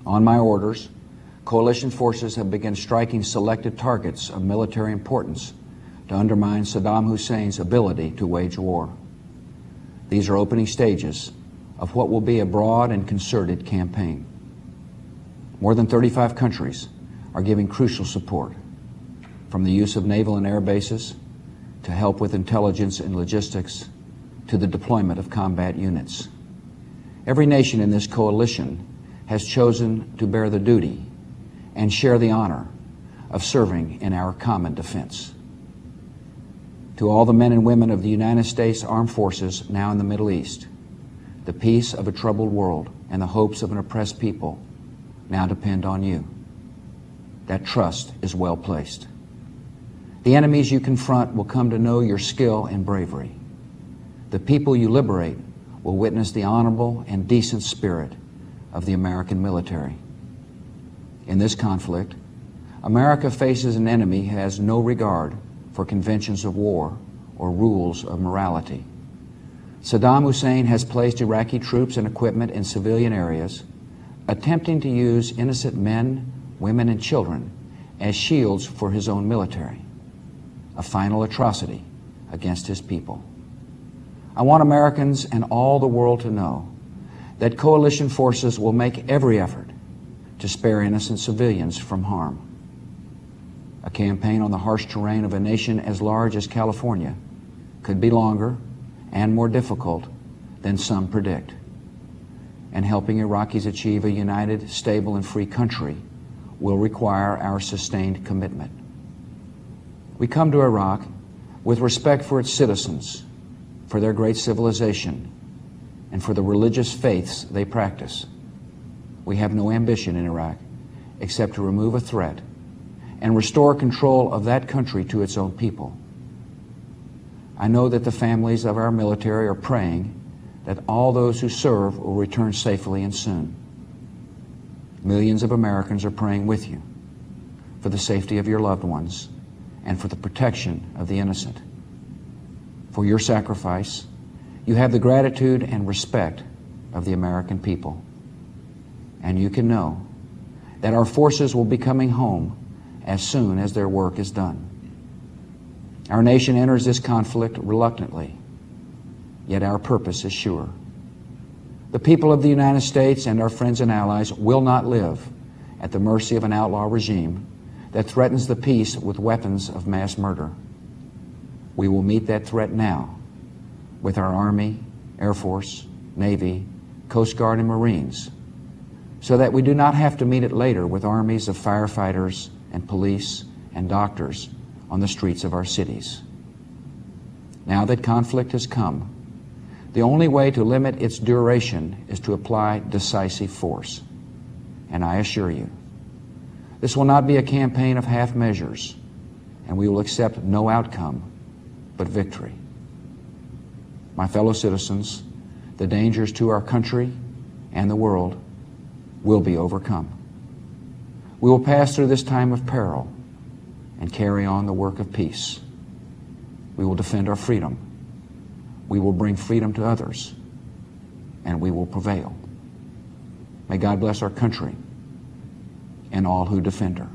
On my orders, coalition forces have begun striking selected targets of military importance to undermine Saddam Hussein's ability to wage war. These are opening stages of what will be a broad and concerted campaign. More than 35 countries are giving crucial support, from the use of naval and air bases to help with intelligence and logistics to the deployment of combat units. Every nation in this coalition has chosen to bear the duty and share the honor of serving in our common defense. To all the men and women of the United States Armed Forces now in the Middle East, the peace of a troubled world and the hopes of an oppressed people now depend on you. That trust is well placed. The enemies you confront will come to know your skill and bravery. The people you liberate will witness the honorable and decent spirit of the American military. In this conflict, America faces an enemy who has no regard for conventions of war or rules of morality. Saddam Hussein has placed Iraqi troops and equipment in civilian areas, attempting to use innocent men, women, and children as shields for his own military, a final atrocity against his people. I want Americans and all the world to know that coalition forces will make every effort to spare innocent civilians from harm. A campaign on the harsh terrain of a nation as large as California could be longer and more difficult than some predict. And helping Iraqis achieve a united, stable, and free country will require our sustained commitment. We come to Iraq with respect for its citizens, for their great civilization, and for the religious faiths they practice. We have no ambition in Iraq except to remove a threat and restore control of that country to its own people. I know that the families of our military are praying that all those who serve will return safely and soon. Millions of Americans are praying with you for the safety of your loved ones and for the protection of the innocent. For your sacrifice, you have the gratitude and respect of the American people. And you can know that our forces will be coming home as soon as their work is done. Our nation enters this conflict reluctantly, yet our purpose is sure. The people of the United States and our friends and allies will not live at the mercy of an outlaw regime that threatens the peace with weapons of mass murder. We will meet that threat now with our Army, Air Force, Navy, Coast Guard, and Marines, so that we do not have to meet it later with armies of firefighters and police and doctors on the streets of our cities. Now that conflict has come, the only way to limit its duration is to apply decisive force. And I assure you, this will not be a campaign of half measures, and we will accept no outcome but victory. My fellow citizens, the dangers to our country and the world will be overcome. We will pass through this time of peril and carry on the work of peace. We will defend our freedom. We will bring freedom to others, and we will prevail. May God bless our country and all who defend her.